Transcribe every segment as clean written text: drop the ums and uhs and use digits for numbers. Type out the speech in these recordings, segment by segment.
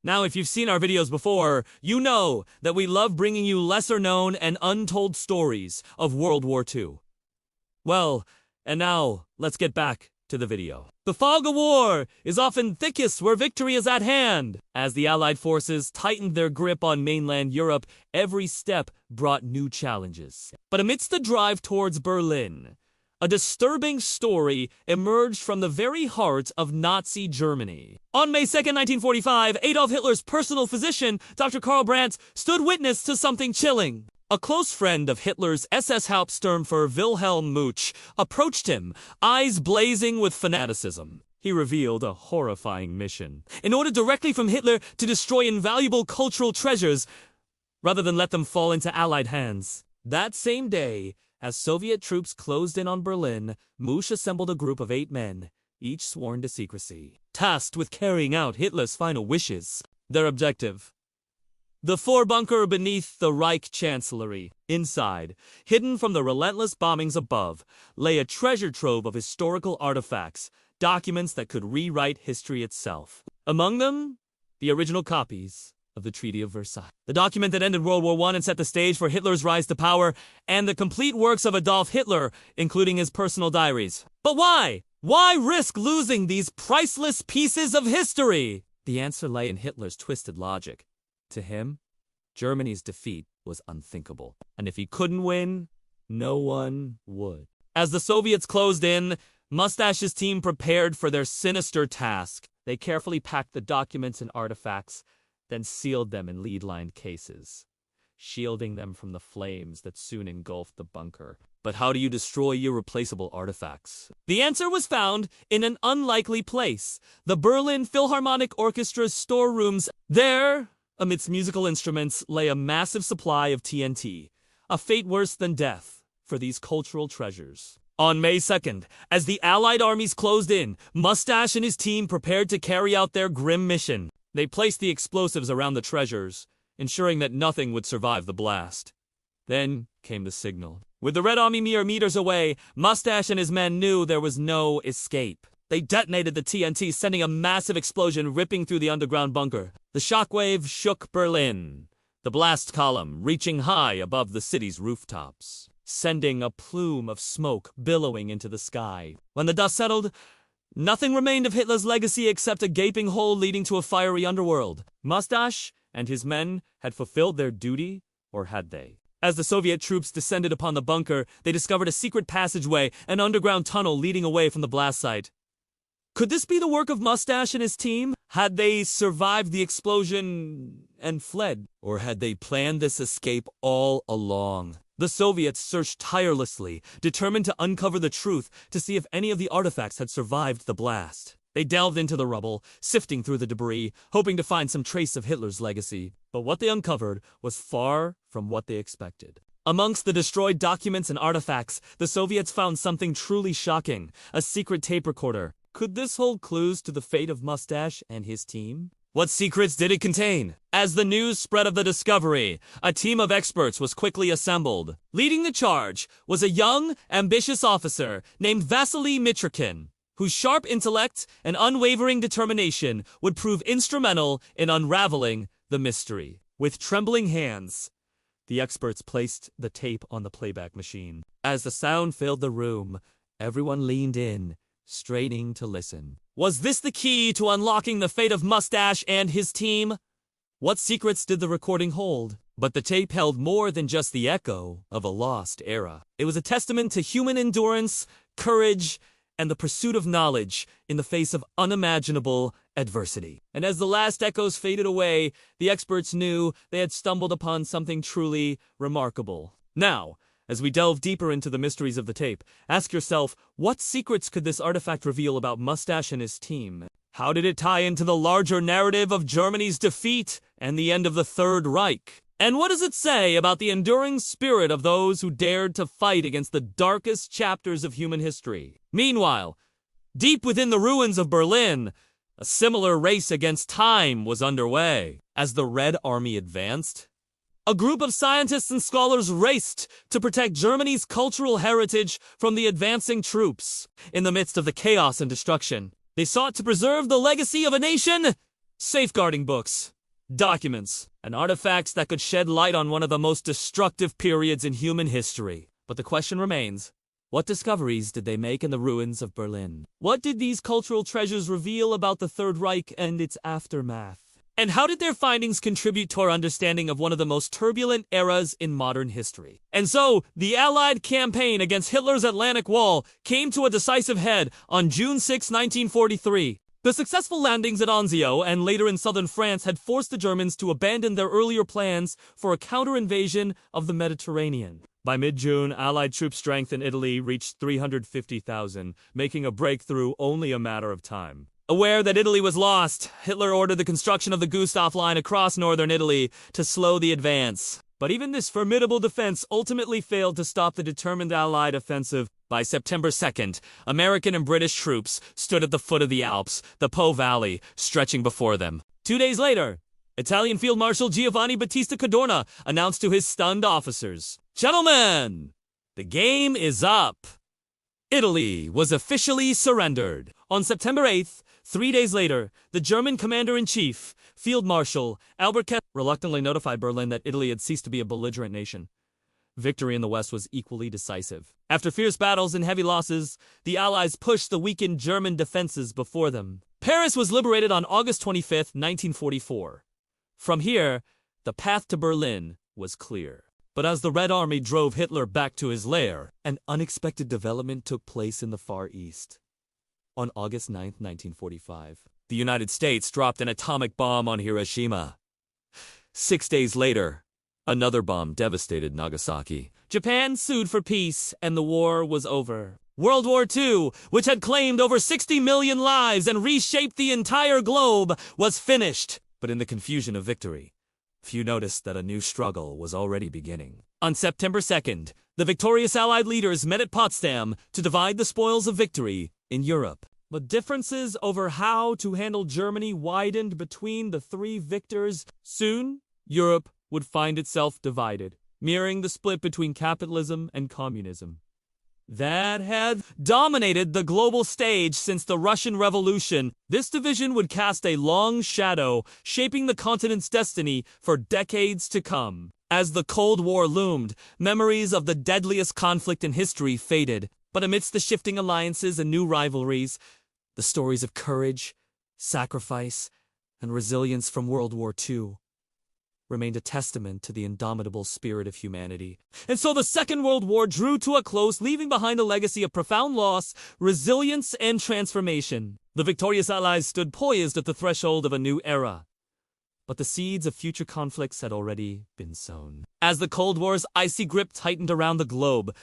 Now, if you've seen our videos before, you know that we love bringing you lesser-known and untold stories of World War II. Well, and now, let's get back to the video. The fog of war is often thickest where victory is at hand. As the Allied forces tightened their grip on mainland Europe, every step brought new challenges. But amidst the drive towards Berlin, a disturbing story emerged from the very heart of Nazi Germany. On May 2nd, 1945, Adolf Hitler's personal physician, Dr. Karl Brandt, stood witness to something chilling. A close friend of Hitler's SS Hauptsturmführer Wilhelm Much approached him, eyes blazing with fanaticism. He revealed a horrifying mission. In order directly from Hitler to destroy invaluable cultural treasures, rather than let them fall into Allied hands. That same day, as Soviet troops closed in on Berlin, Much assembled a group of 8 men, each sworn to secrecy, tasked with carrying out Hitler's final wishes. Their objective: the Vorbunker beneath the Reich Chancellery. Inside, hidden from the relentless bombings above, lay a treasure trove of historical artifacts, documents that could rewrite history itself. Among them, the original copies of the Treaty of Versailles, the document that ended World War I and set the stage for Hitler's rise to power, and the complete works of Adolf Hitler, including his personal diaries. But why? Why risk losing these priceless pieces of history? The answer lay in Hitler's twisted logic. To him, Germany's defeat was unthinkable, and if he couldn't win, no one would. As the Soviets closed in, Mustache's team prepared for their sinister task. They carefully packed the documents and artifacts, then sealed them in lead-lined cases, shielding them from the flames that soon engulfed the bunker. But how do you destroy irreplaceable artifacts? The answer was found in an unlikely place: the Berlin Philharmonic Orchestra's storerooms. There, amidst musical instruments, lay a massive supply of TNT, a fate worse than death for these cultural treasures. On May 2nd, as the Allied armies closed in, Mustache and his team prepared to carry out their grim mission. They placed the explosives around the treasures, ensuring that nothing would survive the blast. Then came the signal. With the Red Army mere meters away, Mustache and his men knew there was no escape. They detonated the TNT, sending a massive explosion ripping through the underground bunker. The shockwave shook Berlin, the blast column reaching high above the city's rooftops, sending a plume of smoke billowing into the sky. When the dust settled, nothing remained of Hitler's legacy except a gaping hole leading to a fiery underworld. Mustache and his men had fulfilled their duty, or had they? As the Soviet troops descended upon the bunker, they discovered a secret passageway, an underground tunnel leading away from the blast site. Could this be the work of Mustache and his team? Had they survived the explosion and fled? Or had they planned this escape all along? The Soviets searched tirelessly, determined to uncover the truth to see if any of the artifacts had survived the blast. They delved into the rubble, sifting through the debris, hoping to find some trace of Hitler's legacy. But what they uncovered was far from what they expected. Amongst the destroyed documents and artifacts, the Soviets found something truly shocking: a secret tape recorder. Could this hold clues to the fate of Mustache and his team? What secrets did it contain? As the news spread of the discovery, a team of experts was quickly assembled. Leading the charge was a young, ambitious officer named Vasily Mitrokhin, whose sharp intellect and unwavering determination would prove instrumental in unraveling the mystery. With trembling hands, the experts placed the tape on the playback machine. As the sound filled the room, everyone leaned in, straining to listen. Was this the key to unlocking the fate of Mustache and his team? What secrets did the recording hold? But the tape held more than just the echo of a lost era. It was a testament to human endurance, courage, and the pursuit of knowledge in the face of unimaginable adversity. And as the last echoes faded away, the experts knew they had stumbled upon something truly remarkable. Now, as we delve deeper into the mysteries of the tape, ask yourself, what secrets could this artifact reveal about Mustache and his team? How did it tie into the larger narrative of Germany's defeat and the end of the Third Reich? And what does it say about the enduring spirit of those who dared to fight against the darkest chapters of human history? Meanwhile, deep within the ruins of Berlin, a similar race against time was underway. As the Red Army advanced, a group of scientists and scholars raced to protect Germany's cultural heritage from the advancing troops. In the midst of the chaos and destruction, they sought to preserve the legacy of a nation safeguarding books, documents, and artifacts that could shed light on one of the most destructive periods in human history. But the question remains, what discoveries did they make in the ruins of Berlin? What did these cultural treasures reveal about the Third Reich and its aftermath? And how did their findings contribute to our understanding of one of the most turbulent eras in modern history? And so, the Allied campaign against Hitler's Atlantic Wall came to a decisive head on June 6, 1943. The successful landings at Anzio and later in southern France had forced the Germans to abandon their earlier plans for a counter-invasion of the Mediterranean. By mid-June, Allied troop strength in Italy reached 350,000, making a breakthrough only a matter of time. Aware that Italy was lost, Hitler ordered the construction of the Gustav Line across northern Italy to slow the advance. But even this formidable defense ultimately failed to stop the determined Allied offensive. By September 2nd, American and British troops stood at the foot of the Alps, the Po Valley stretching before them. 2 days later, Italian Field Marshal Giovanni Battista Cadorna announced to his stunned officers, "Gentlemen, the game is up." Italy was officially surrendered. On September 8th, 3 days later, the German commander-in-chief, Field Marshal Albert Kessler, reluctantly notified Berlin that Italy had ceased to be a belligerent nation. Victory in the West was equally decisive. After fierce battles and heavy losses, the Allies pushed the weakened German defenses before them. Paris was liberated on August 25, 1944. From here, the path to Berlin was clear. But as the Red Army drove Hitler back to his lair, an unexpected development took place in the Far East. On August 9, 1945, the United States dropped an atomic bomb on Hiroshima. 6 days later, another bomb devastated Nagasaki. Japan sued for peace, and the war was over. World War II, which had claimed over 60 million lives and reshaped the entire globe, was finished. But in the confusion of victory, few noticed that a new struggle was already beginning. On September 2nd, the victorious Allied leaders met at Potsdam to divide the spoils of victory in Europe. But differences over how to handle Germany widened between the three victors. Soon, Europe would find itself divided, mirroring the split between capitalism and communism that had dominated the global stage since the Russian Revolution. This division would cast a long shadow, shaping the continent's destiny for decades to come. As the Cold War loomed, memories of the deadliest conflict in history faded. But amidst the shifting alliances and new rivalries, the stories of courage, sacrifice, and resilience from World War II remained a testament to the indomitable spirit of humanity. And so the Second World War drew to a close, leaving behind a legacy of profound loss, resilience, and transformation. The victorious Allies stood poised at the threshold of a new era. But the seeds of future conflicts had already been sown. As the Cold War's icy grip tightened around the globe,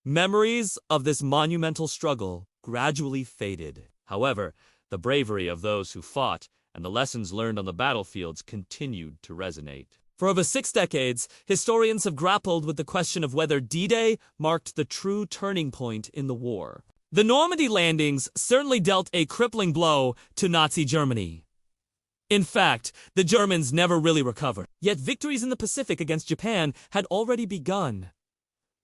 memories of this monumental struggle gradually faded. However, the bravery of those who fought and the lessons learned on the battlefields continued to resonate. For over 6 decades, historians have grappled with the question of whether D-Day marked the true turning point in the war. The Normandy landings certainly dealt a crippling blow to Nazi Germany. In fact, the Germans never really recovered. Yet victories in the Pacific against Japan had already begun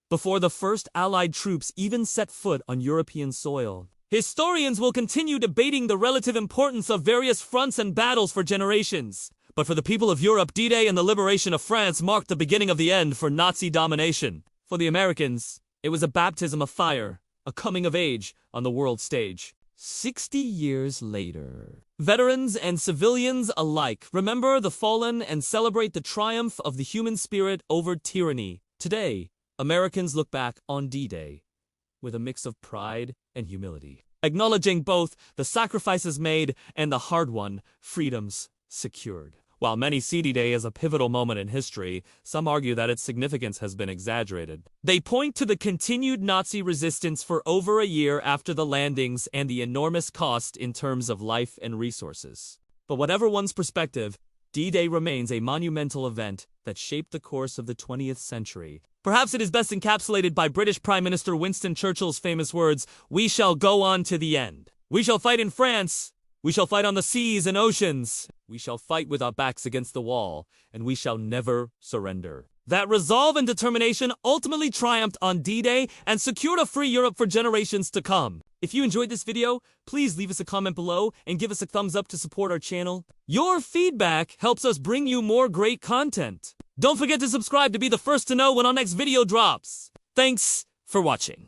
before the first Allied troops even set foot on European soil. Historians will continue debating the relative importance of various fronts and battles for generations. But for the people of Europe, D-Day and the liberation of France marked the beginning of the end for Nazi domination. For the Americans, it was a baptism of fire, a coming of age on the world stage. 60 years later, veterans and civilians alike remember the fallen and celebrate the triumph of the human spirit over tyranny. Today, Americans look back on D-Day with a mix of pride and humility, acknowledging both the sacrifices made and the hard-won freedoms secured. While many see D-Day as a pivotal moment in history, some argue that its significance has been exaggerated. They point to the continued Nazi resistance for over a year after the landings and the enormous cost in terms of life and resources. But whatever one's perspective, D-Day remains a monumental event that shaped the course of the 20th century. Perhaps it is best encapsulated by British Prime Minister Winston Churchill's famous words, "We shall go on to the end. We shall fight in France. We shall fight on the seas and oceans. We shall fight with our backs against the wall, and we shall never surrender." That resolve and determination ultimately triumphed on D-Day and secured a free Europe for generations to come. If you enjoyed this video, please leave us a comment below and give us a thumbs up to support our channel. Your feedback helps us bring you more great content. Don't forget to subscribe to be the first to know when our next video drops. Thanks for watching.